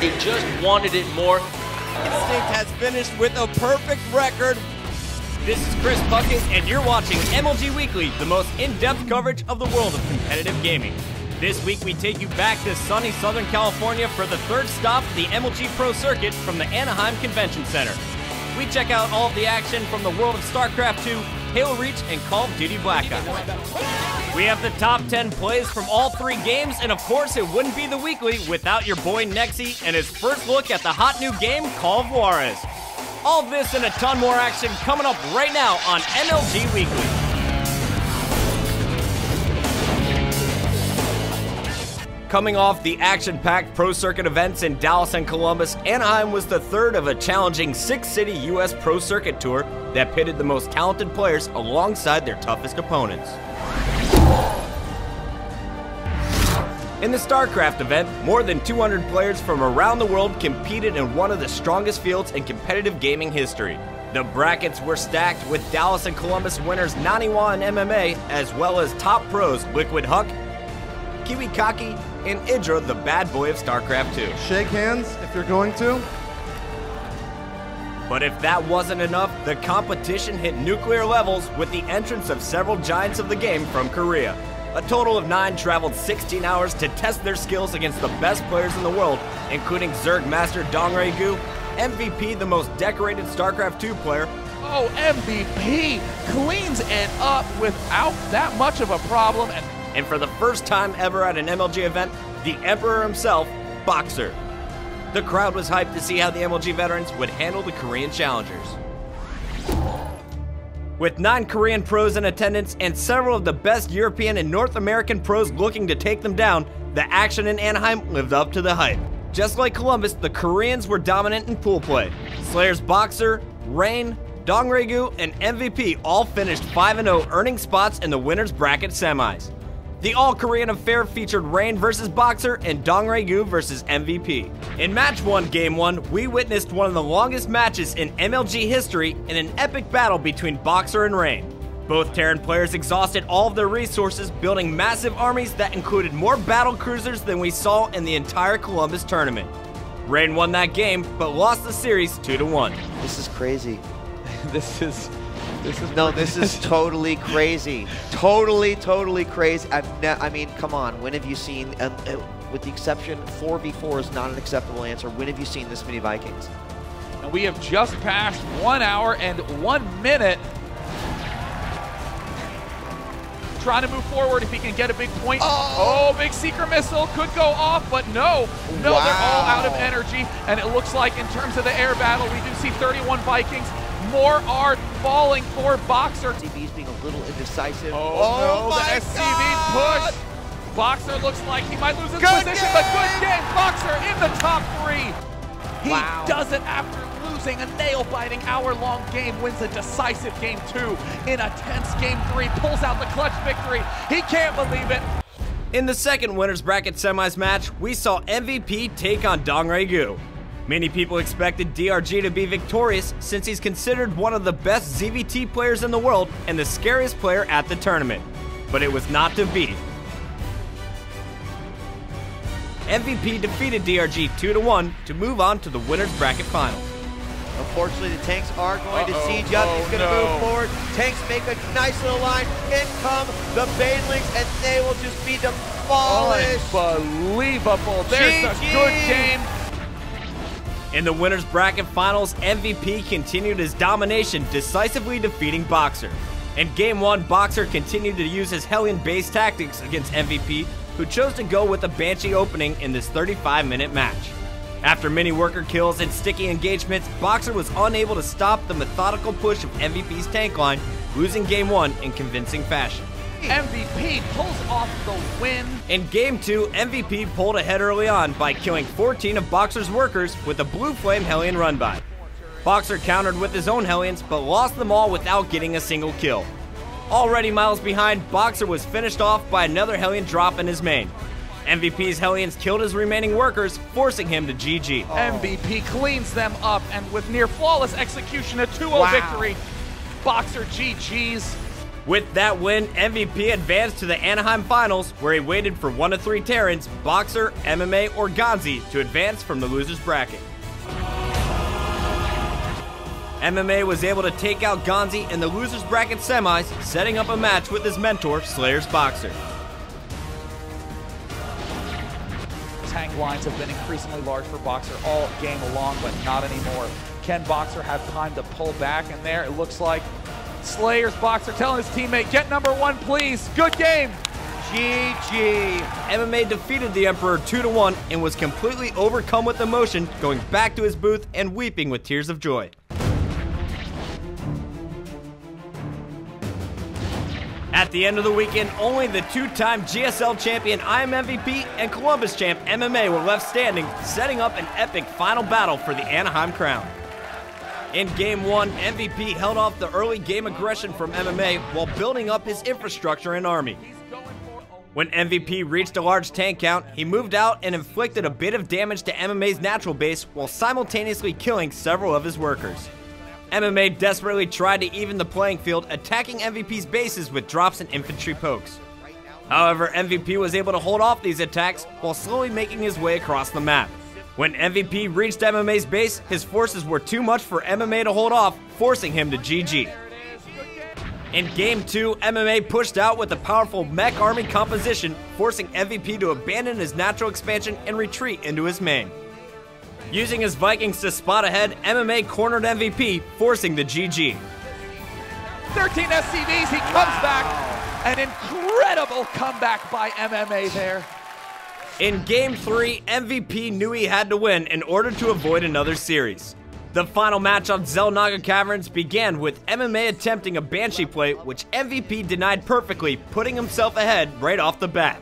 They just wanted it more. Instinct has finished with a perfect record. This is Chris Bucket, and you're watching MLG Weekly, the most in-depth coverage of the world of competitive gaming. This week, we take you back to sunny Southern California for the third stop, the MLG Pro Circuit from the Anaheim Convention Center. We check out all of the action from the world of Starcraft II, Halo Reach, and Call of Duty Black Ops. We have the top 10 plays from all three games, and of course, it wouldn't be the Weekly without your boy Nexy and his first look at the hot new game, Call of Juarez. All this and a ton more action coming up right now on MLG Weekly. Coming off the action-packed Pro Circuit events in Dallas and Columbus, Anaheim was the third of a challenging six-city U.S. Pro Circuit tour that pitted the most talented players alongside their toughest opponents. In the Starcraft event, more than 200 players from around the world competed in one of the strongest fields in competitive gaming history. The brackets were stacked with Dallas and Columbus winners Naniwa and MMA, as well as top pros Liquid Huck, Kiwi Kaki, and Idra, the bad boy of Starcraft II. Shake hands if you're going to. But if that wasn't enough, the competition hit nuclear levels with the entrance of several giants of the game from Korea. A total of 9 traveled 16 hours to test their skills against the best players in the world, including Zerg Master Dongray-gu, MVP, the most decorated Starcraft II player. Oh, MVP cleans it up without that much of a problem. And for the first time ever at an MLG event, the Emperor himself, Boxer. The crowd was hyped to see how the MLG veterans would handle the Korean challengers. With 9 Korean pros in attendance and several of the best European and North American pros looking to take them down, the action in Anaheim lived up to the hype. Just like Columbus, the Koreans were dominant in pool play. Slayer's Boxer, Rain, Dongray-gu, and MVP all finished 5-0, earning spots in the winners bracket semis. The all-Korean affair featured Rain versus Boxer and Dongray-gu versus MVP. In Match 1, Game 1, we witnessed one of the longest matches in MLG history in an epic battle between Boxer and Rain. Both Terran players exhausted all of their resources, building massive armies that included more battle cruisers than we saw in the entire Columbus tournament. Rain won that game, but lost the series 2-1. This is crazy. This is totally crazy. Totally crazy. I mean, come on. When have you seen, with the exception, 4v4 is not an acceptable answer. When have you seen this many Vikings? And we have just passed 1 hour and 1 minute. Trying to move forward if he can get a big point. Oh, big secret missile could go off, but no, wow. They're all out of energy. And it looks like in terms of the air battle, we do see 31 Vikings. More are falling for Boxer. SCV's being a little indecisive. Oh no, the SCV push. Boxer looks like he might lose his position, but good game. Boxer in the top 3. He does it after losing a nail-biting hour-long game, wins a decisive game 2 in a tense game 3, pulls out the clutch victory. He can't believe it. In the second winners bracket semis match, we saw MVP take on Dongray-gu. Many people expected DRG to be victorious since he's considered one of the best ZVT players in the world and the scariest player at the tournament. But it was not to be. MVP defeated DRG 2-1 to move on to the winners bracket final. Unfortunately, the tanks are going to siege up. He's going to move forward. Tanks make a nice little line. In come the Banelings, and they will just be demolished. Unbelievable. There's a good game. In the winners bracket finals, MVP continued his domination, decisively defeating Boxer. In Game 1, Boxer continued to use his Hellion-based tactics against MVP, who chose to go with a Banshee opening in this 35-minute match. After many worker kills and sticky engagements, Boxer was unable to stop the methodical push of MVP's tank line, losing Game 1 in convincing fashion. MVP pulls off the win. In Game 2, MVP pulled ahead early on by killing 14 of Boxer's workers with a Blue Flame Hellion run-by. Boxer countered with his own Hellions, but lost them all without getting a single kill. Already miles behind, Boxer was finished off by another Hellion drop in his main. MVP's Hellions killed his remaining workers, forcing him to GG. MVP cleans them up, and with near flawless execution, a 2-0 victory. Boxer GG's. With that win, MVP advanced to the Anaheim Finals, where he waited for one of three Terrans, Boxer, MMA, or Gonzi, to advance from the loser's bracket. MMA was able to take out Gonzi in the loser's bracket semis, setting up a match with his mentor, Slayer's Boxer. Tank lines have been increasingly large for Boxer all game long, but not anymore. Can Boxer have time to pull back? And there it looks like Slayer's Boxer telling his teammate, get number one, please. Good game. GG. MMA defeated the Emperor 2-1 and was completely overcome with emotion, going back to his booth and weeping with tears of joy. At the end of the weekend, only the two-time GSL champion IMMVP and Columbus champ MMA were left standing, setting up an epic final battle for the Anaheim crown. In Game 1, MVP held off the early game aggression from MMA while building up his infrastructure and army. When MVP reached a large tank count, he moved out and inflicted a bit of damage to MMA's natural base while simultaneously killing several of his workers. MMA desperately tried to even the playing field, attacking MVP's bases with drops and infantry pokes. However, MVP was able to hold off these attacks while slowly making his way across the map. When MVP reached MMA's base, his forces were too much for MMA to hold off, forcing him to GG. In Game 2, MMA pushed out with a powerful mech army composition, forcing MVP to abandon his natural expansion and retreat into his main. Using his Vikings to spot ahead, MMA cornered MVP, forcing the GG. 13 SCVs, he comes back. An incredible comeback by MMA there. In Game 3, MVP knew he had to win in order to avoid another series. The final match on Zelnaga Caverns began with MMA attempting a Banshee play, which MVP denied perfectly, putting himself ahead right off the bat.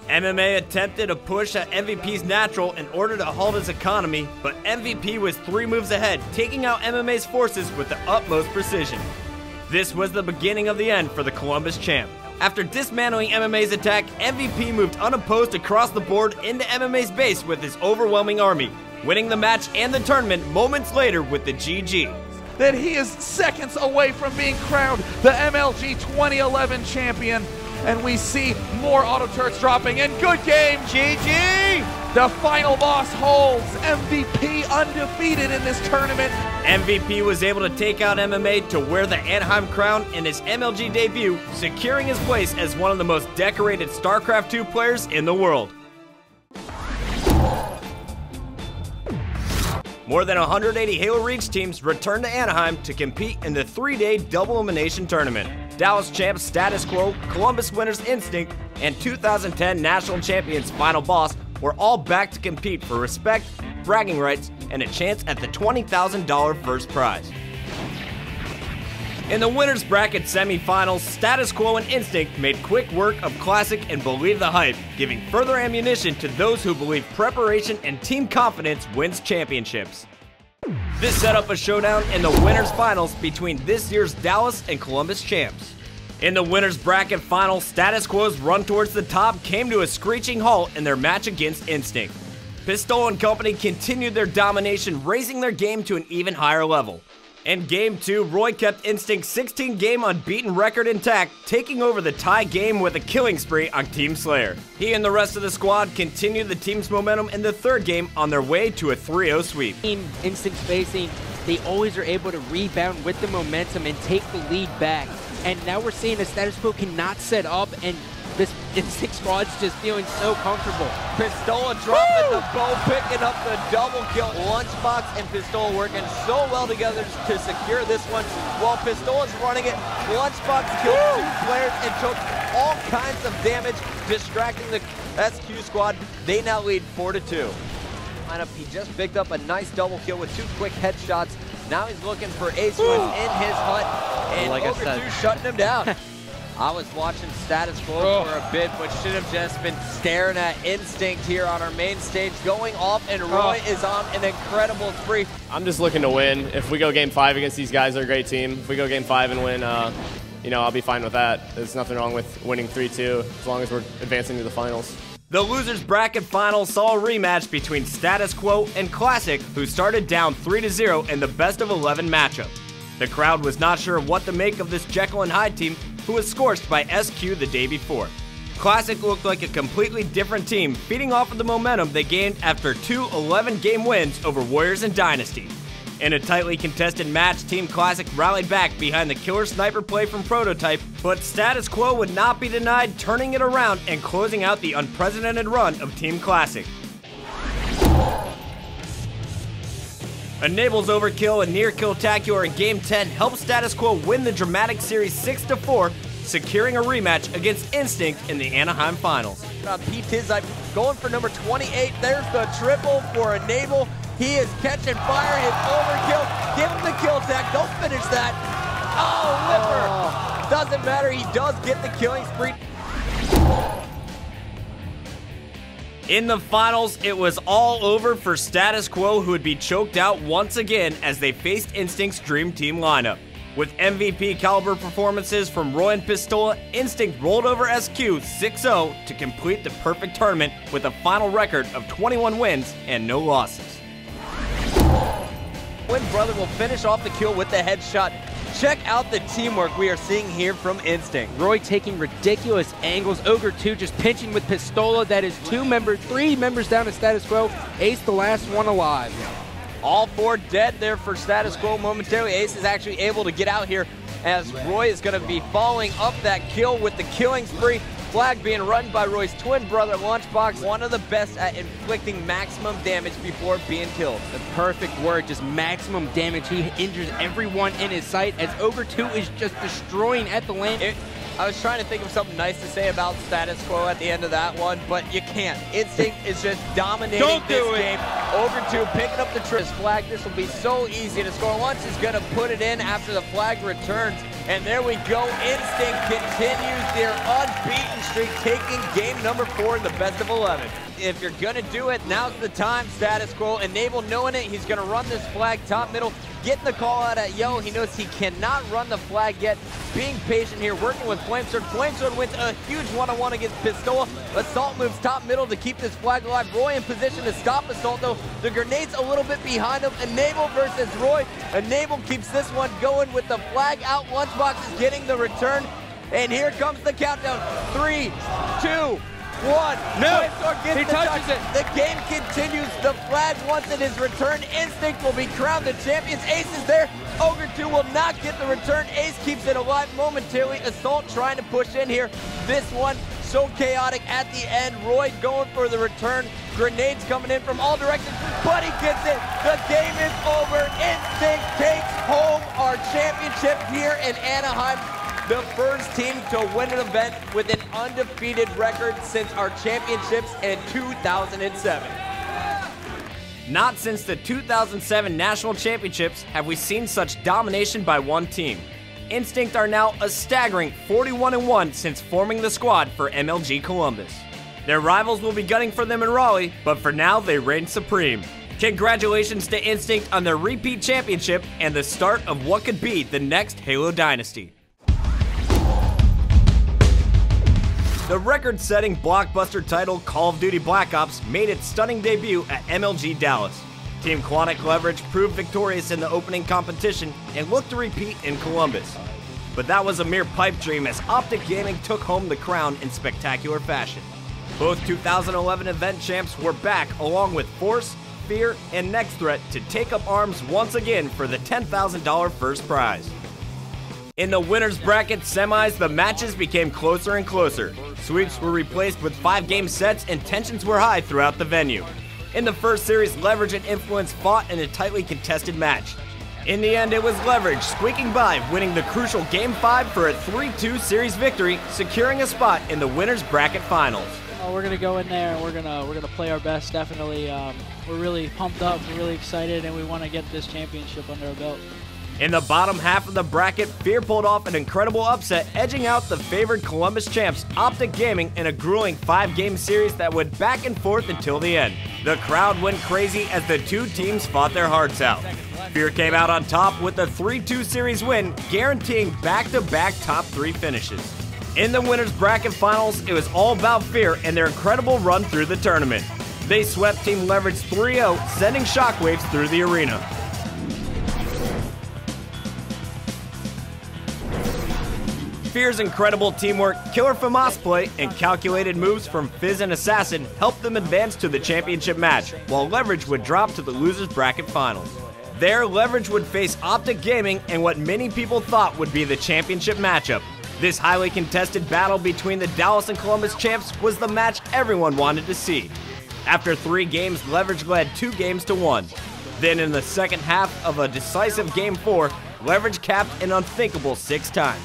MMA attempted a push at MVP's natural in order to halt his economy, but MVP was 3 moves ahead, taking out MMA's forces with the utmost precision. This was the beginning of the end for the Columbus champ. After dismantling MMA's attack, MVP moved unopposed across the board into MMA's base with his overwhelming army, winning the match and the tournament moments later with the GG. That he is seconds away from being crowned the MLG 2011 champion. And we see more auto turrets dropping, and good game, GG! The final boss holds, MVP undefeated in this tournament. MVP was able to take out MMA to wear the Anaheim crown in his MLG debut, securing his place as one of the most decorated Starcraft II players in the world. More than 180 Halo Reach teams returned to Anaheim to compete in the 3-day double elimination tournament. Dallas champs Status Quo, Columbus winners Instinct, and 2010 national champions Final Boss were all back to compete for respect, bragging rights, and a chance at the $20,000 first prize. In the winners bracket semifinals, Status Quo and Instinct made quick work of Classic and Believe the Hype, giving further ammunition to those who believe preparation and team confidence wins championships. This set up a showdown in the winners finals between this year's Dallas and Columbus champs. In the winners bracket final, Status Quo's run towards the top came to a screeching halt in their match against Instinct. Pistol and company continued their domination, raising their game to an even higher level. In Game 2, Roy kept Instinct's 16-game unbeaten record intact, taking over the tie game with a killing spree on Team Slayer. He and the rest of the squad continued the team's momentum in the third game on their way to a 3-0 sweep. Instinct facing, they always are able to rebound with the momentum and take the lead back. And now we're seeing the Status Quo cannot set up, and this Instinct squad's just feeling so comfortable. Pistola dropping the bow, picking up the double kill. Lunchbox and Pistola working so well together to secure this one. While Pistola's running it, Lunchbox killed 2 players and took all kinds of damage, distracting the SQ squad. They now lead 4-2. Lineup, he just picked up a nice double kill with 2 quick headshots. Now he's looking for Ace who is in his hut, and like Ogre 2 shutting him down. I was watching Status Quo for a bit, but should have just been staring at Instinct here on our main stage, going off, and Roy is on an incredible spree. I'm just looking to win. If we go Game 5 against these guys, they're a great team. If we go Game 5 and win, you know, I'll be fine with that. There's nothing wrong with winning 3-2 as long as we're advancing to the finals. The losers bracket final saw a rematch between Status Quo and Classic, who started down 3-0 in the best of 11 matchup. The crowd was not sure what to make of this Jekyll and Hyde team, who was scorched by SQ the day before. Classic looked like a completely different team, feeding off of the momentum they gained after 2 11-game wins over Warriors and Dynasty. In a tightly contested match, Team Classic rallied back behind the killer sniper play from Prototype, but Status Quo would not be denied, turning it around and closing out the unprecedented run of Team Classic. Enable's overkill and near-kill tacular in Game 10 helped Status Quo win the dramatic series 6-4, securing a rematch against Instinct in the Anaheim Finals. Pete Tizzite going for number 28. There's the triple for Enable. He is catching fire. His overkill. Give him the kill tag. Don't finish that. Oh, Lipper. Doesn't matter. He does get the killing spree. In the finals, it was all over for Status Quo, who would be choked out once again as they faced Instinct's Dream Team lineup. With MVP caliber performances from Roy and Pistola, Instinct rolled over SQ 6-0 to complete the perfect tournament with a final record of 21 wins and no losses. Twin Brother will finish off the kill with the headshot. Check out the teamwork we are seeing here from Instinct. Roy taking ridiculous angles. Ogre 2 just pinching with Pistola. That is 3 members down to Status Quo. Ace the last one alive. All 4 dead there for Status Quo momentarily. Ace is actually able to get out here as Roy is going to be following up that kill with the killing spree. Flag being run by Roy's twin brother, Lunchbox, one of the best at inflicting maximum damage before being killed. The perfect word, just maximum damage. He injures everyone in his sight as Ogre 2 is just destroying at the lane. I was trying to think of something nice to say about Status Quo at the end of that one, but you can't. Instinct is just dominating this game. Ogre 2 picking up the flag. This will be so easy to score. Lunch is going to put it in after the flag returns. And there we go. Instinct continues their unbeaten streak, taking game number 4 in the best of 11. If you're going to do it, now's the time, Status Quo. Enable knowing it, he's going to run this flag top middle, getting the call out at Yo. He knows he cannot run the flag yet. Being patient here, working with Flamesword. Flamesword wins a huge one-on-one against Pistola. Assault moves top middle to keep this flag alive. Roy in position to stop Assault, though. The grenade's a little bit behind him. Enable versus Roy. Enable keeps this one going with the flag out. Lunchbox is getting the return. And here comes the countdown. 3, 2, 1. No, he touches it. The game continues. The flag, once it is returned, Instinct will be crowned the champions. Ace is there. Ogre 2 will not get the return. Ace keeps it alive momentarily. Assault trying to push in here. This one so chaotic at the end. Roy going for the return. Grenades coming in from all directions, but he gets it. The game is over. Instinct takes home our championship here in Anaheim. The first team to win an event with an undefeated record since our championships in 2007. Not since the 2007 National Championships have we seen such domination by one team. Instinct are now a staggering 41-1 since forming the squad for MLG Columbus. Their rivals will be gunning for them in Raleigh, but for now they reign supreme. Congratulations to Instinct on their repeat championship and the start of what could be the next Halo dynasty. The record-setting blockbuster title Call of Duty Black Ops made its stunning debut at MLG Dallas. Team Quantic Leverage proved victorious in the opening competition and looked to repeat in Columbus. But that was a mere pipe dream as Optic Gaming took home the crown in spectacular fashion. Both 2011 event champs were back along with Force, Fear, and Next Threat to take up arms once again for the $10,000 first prize. In the winners bracket semis, the matches became closer and closer. Sweeps were replaced with 5-game sets and tensions were high throughout the venue. In the first series, Leverage and Influence fought in a tightly contested match. In the end, it was Leverage squeaking by, winning the crucial Game 5 for a 3-2 series victory, securing a spot in the winners bracket finals. We're gonna go in there and we're gonna play our best. Definitely, we're really pumped up, we're really excited, and we want to get this championship under our belt. In the bottom half of the bracket, Fear pulled off an incredible upset, edging out the favored Columbus champs, Optic Gaming, in a grueling 5-game series that went back and forth until the end. The crowd went crazy as the two teams fought their hearts out. Fear came out on top with a 3-2 series win, guaranteeing back-to-back top 3 finishes. In the winners bracket finals, it was all about Fear and their incredible run through the tournament. They swept Team Leverage 3-0, sending shockwaves through the arena. Fear's incredible teamwork, killer FAMAS play, and calculated moves from Fizz and Assassin helped them advance to the championship match, while Leverage would drop to the losers bracket finals. There, Leverage would face Optic Gaming in what many people thought would be the championship matchup. This highly contested battle between the Dallas and Columbus champs was the match everyone wanted to see. After 3 games, Leverage led 2 games to 1. Then in the second half of a decisive Game 4, Leverage capped an unthinkable 6 times.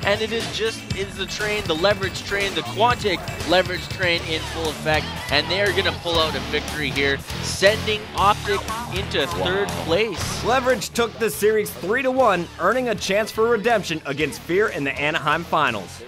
And it is the train, the Leverage train, the Quantic Leverage train in full effect, and they are going to pull out a victory here, sending Optic into 3rd place. Leverage took the series 3-1, earning a chance for redemption against Fear in the Anaheim finals.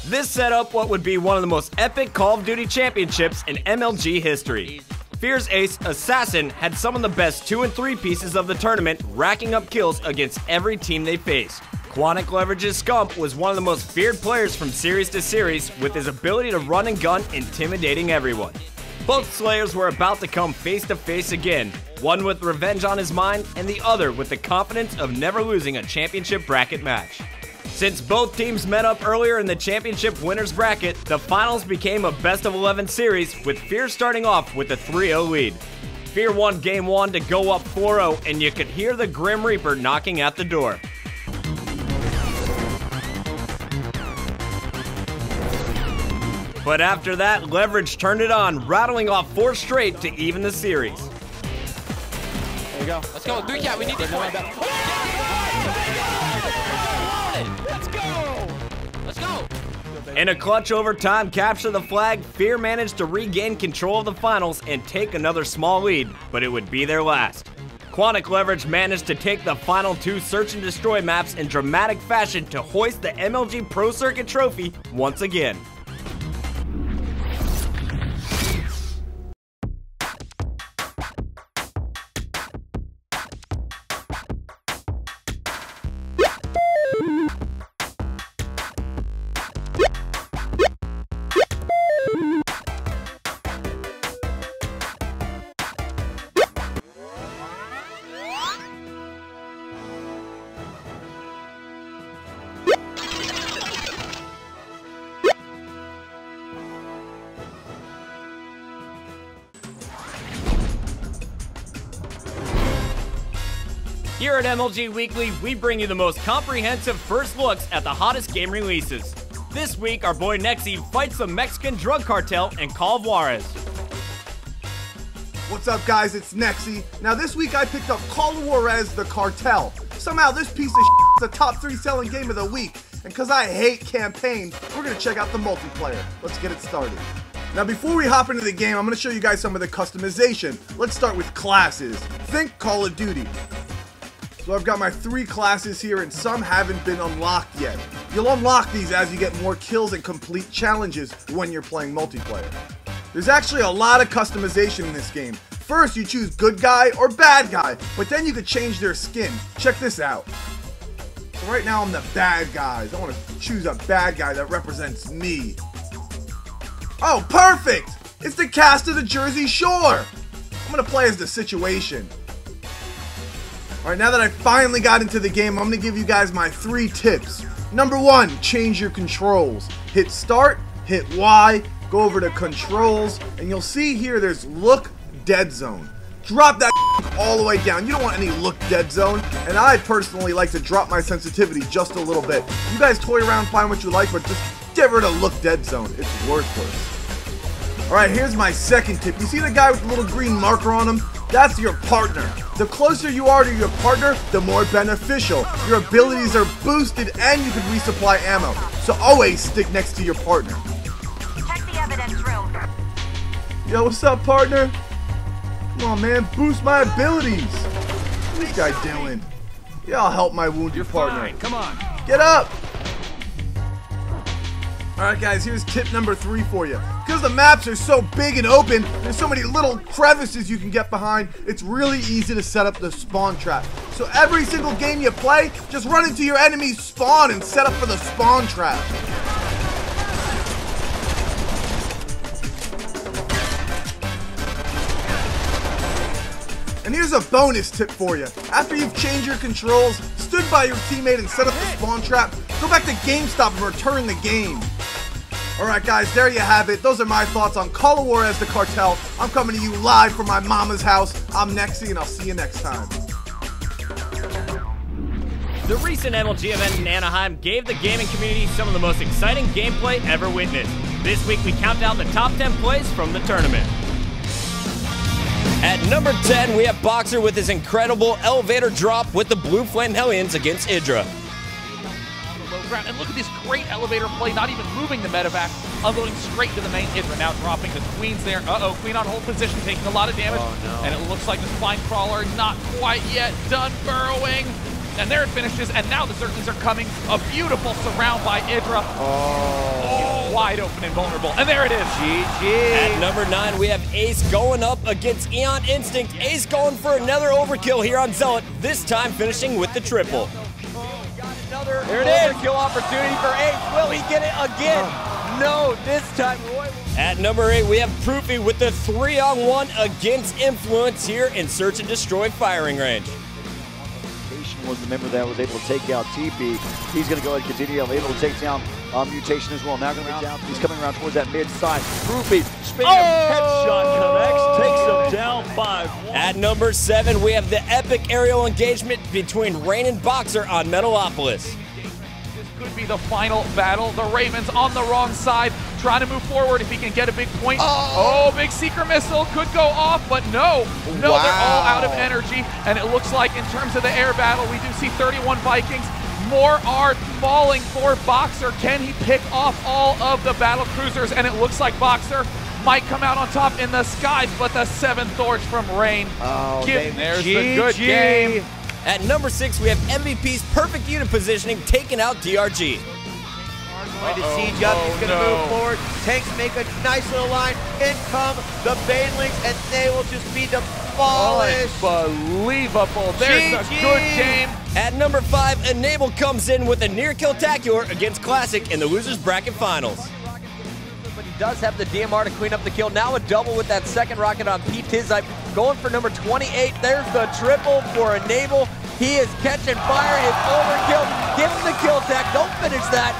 This set up what would be one of the most epic Call of Duty championships in MLG history. Fear's ace, Assassin, had some of the best 2 and 3 pieces of the tournament, racking up kills against every team they faced. Quantic Leverage's Scump was one of the most feared players from series to series, with his ability to run and gun intimidating everyone. Both Slayers were about to come face to face again, one with revenge on his mind and the other with the confidence of never losing a championship bracket match. Since both teams met up earlier in the championship winners bracket, the finals became a best of 11 series, with Fear starting off with a 3-0 lead. Fear won Game 1 to go up 4-0, and you could hear the Grim Reaper knocking at the door. But after that, Leverage turned it on, rattling off 4 straight to even the series. There you go. Let's go. 3 cat. We need this one. Let's go. Let's go. In a clutch overtime capture of the flag, Fear managed to regain control of the finals and take another small lead, but it would be their last. Quantic Leverage managed to take the final 2 search and destroy maps in dramatic fashion to hoist the MLG Pro Circuit trophy once again. Here at MLG Weekly, we bring you the most comprehensive first looks at the hottest game releases. This week, our boy Nexy fights the Mexican drug cartel in Call of Juarez. What's up, guys? It's Nexy. Now, this week I picked up Call of Juarez the Cartel. Somehow, this piece of shit is the top 3 selling game of the week. And because I hate campaign, we're going to check out the multiplayer. Let's get it started. Now, before we hop into the game, I'm going to show you guys some of the customization. Let's start with classes. Think Call of Duty. So I've got my 3 classes here, and some haven't been unlocked yet. You'll unlock these as you get more kills and complete challenges when you're playing multiplayer. There's actually a lot of customization in this game. First, you choose good guy or bad guy, but then you can change their skin. Check this out. So right now I'm the bad guys. I want to choose a bad guy that represents me. Oh, perfect! It's the cast of the Jersey Shore! I'm going to play as the Situation. Alright, now that I finally got into the game, I'm going to give you guys my 3 tips. Number 1, change your controls. Hit start, hit Y, go over to controls, and you'll see here there's look dead zone. Drop that all the way down. You don't want any look dead zone, and I personally like to drop my sensitivity just a little bit. You guys toy around, find what you like, but just get rid of look dead zone. It's worthless. Alright, here's my second tip. You see the guy with the little green marker on him? That's your partner. The closer you are to your partner, the more beneficial. Your abilities are boosted and you can resupply ammo. So always stick next to your partner. Check the evidence room. Yo, what's up, partner? Come on, man, boost my abilities. What's this guy doing? Yeah, I'll help my wounded partner. Fine. Come on. Get up! Alright guys, here's tip number 3 for you. Because the maps are so big and open, there's so many little crevices you can get behind, it's really easy to set up the spawn trap. So every single game you play, just run into your enemy's spawn and set up for the spawn trap. And here's a bonus tip for you. After you've changed your controls, stood by your teammate and set up the spawn trap, go back to GameStop and return the game. Alright guys, there you have it. Those are my thoughts on Call of Juarez the Cartel. I'm coming to you live from my mama's house. I'm Nexy and I'll see you next time. The recent MLG event in Anaheim gave the gaming community some of the most exciting gameplay ever witnessed. This week we count down the top 10 plays from the tournament. At number 10, we have Boxer with his incredible elevator drop with the Blue Flame Hellions against Idra. And look at this great elevator play, not even moving the medevac, unloading straight to the main Idra, now dropping the Queens there. Uh-oh, Queen on hold position, taking a lot of damage. Oh, no. And it looks like the Spine Crawler not quite yet done burrowing. And there it finishes, and now the Zerglings are coming. A beautiful surround by Idra. Oh, wide open and vulnerable. And there it is. GG. At number 9, we have Ace going up against Eon Instinct. Ace going for another overkill here on Zealot, this time finishing with the triple. Another overkill opportunity for Ace. Will he get it again? No, this time Roy. At number 8, we have Proofy with the 3-on-1 against Influence here in Search and Destroy firing range. Was the member that was able to take out TP. He's going to go ahead and continue, able to take down Mutation as well. Now going to be down. He's coming around towards that mid side. Proofy, spinning headshot connects, takes him down 5-1. At number 7, we have the epic aerial engagement between Rain and Boxer on Metalopolis. This could be the final battle. The Ravens on the wrong side, trying to move forward if he can get a big point. Oh, big Seeker Missile could go off, but no, they're all out of energy. And it looks like in terms of the air battle, we do see 31 Vikings. More are falling for Boxer. Can he pick off all of the battle cruisers? And it looks like Boxer might come out on top in the skies, but the 7th Torch from Rain. Oh, there's the good game. At number 6, we have MVP's perfect unit positioning taking out DRG. Going to siege up, he's going to move forward. Tanks make a nice little line. In come the Banelings, and they will just be demolished. Unbelievable. There's a good game. At number 5, Enable comes in with a near kill-tacular against Classic in the Losers Bracket Finals. But he does have the DMR to clean up the kill. Now a double with that second rocket on Pete Tizype. Going for number 28. There's the triple for Enable. He is catching fire. It's overkill. Gives the kill tag. Don't finish that.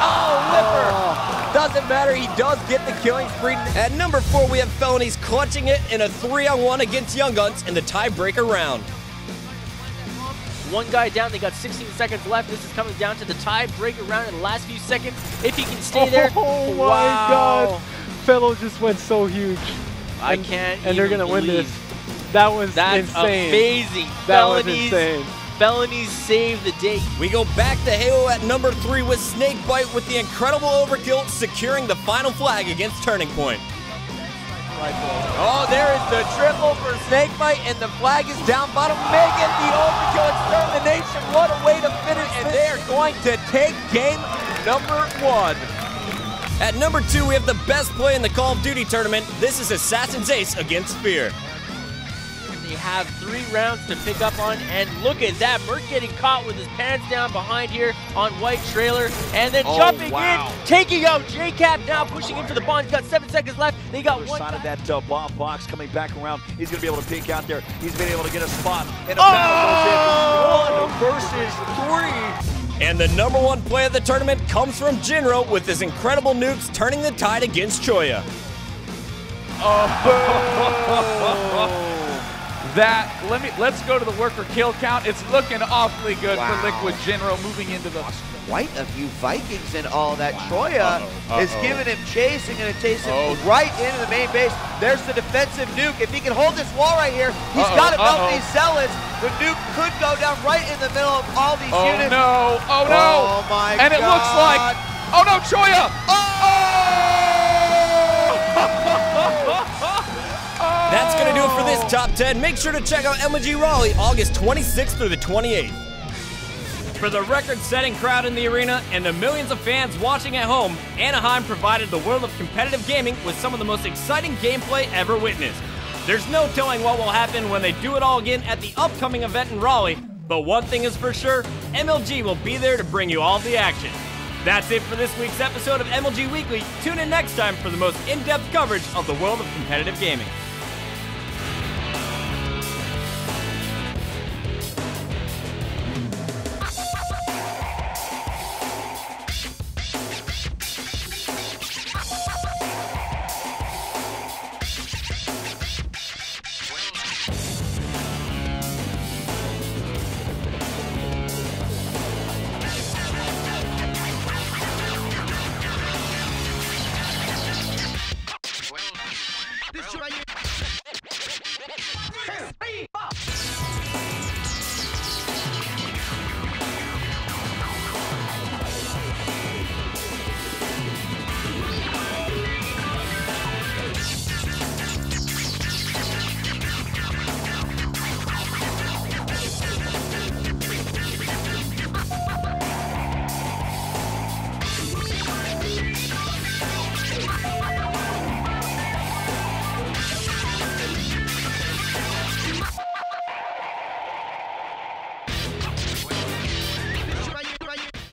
Oh, Lipper. Doesn't matter. He does get the killing spree. At number 4, we have Felonies clutching it in a 3-on-1 against Young Guns in the tiebreaker round. One guy down, they got 16 seconds left. This is coming down to the tiebreaker round in the last few seconds. If he can stay there. Oh my God. Fellow just went so huge. I can't And they're going to win this. That was That's insane. Amazing. That was insane. Felonies save the day. We go back to Halo at number 3 with Snakebite with the incredible overkill securing the final flag against Turning Point. Oh, there is the triple for Snakebite, and the flag is down bottom. Megan, the overkill extermination. What a way to finish. And they are going to take game number 1. At number 2, we have the best play in the Call of Duty tournament. This is Assassin's Ace against Spear. They have 3 rounds to pick up on, and look at that. Merc getting caught with his pants down behind here on White Trailer, and then jumping in, taking out J-Cap now, pushing into the bomb. He's got 7 seconds left. They got Other one. side of that bomb box coming back around. He's going to be able to peek out there. He's been able to get a spot. And a battle goes in. 1 versus 3. And the number 1 play of the tournament comes from Jinro with his incredible nukes turning the tide against Choya. Let's go to the worker kill count. It's looking awfully good for Liquid Jinro moving into the Quite a few Vikings and all that. Choya is giving him chase and going to chase him right into the main base. There's the defensive nuke. If he can hold this wall right here, he's got to melt these zealots. The nuke could go down right in the middle of all these units. Oh no! Oh my And it looks like, oh no, Choya! That's going to do it for this Top 10. Make sure to check out MLG Raleigh August 26th through the 28th. For the record-setting crowd in the arena and the millions of fans watching at home, Anaheim provided the world of competitive gaming with some of the most exciting gameplay ever witnessed. There's no telling what will happen when they do it all again at the upcoming event in Raleigh, but one thing is for sure, MLG will be there to bring you all the action. That's it for this week's episode of MLG Weekly. Tune in next time for the most in-depth coverage of the world of competitive gaming.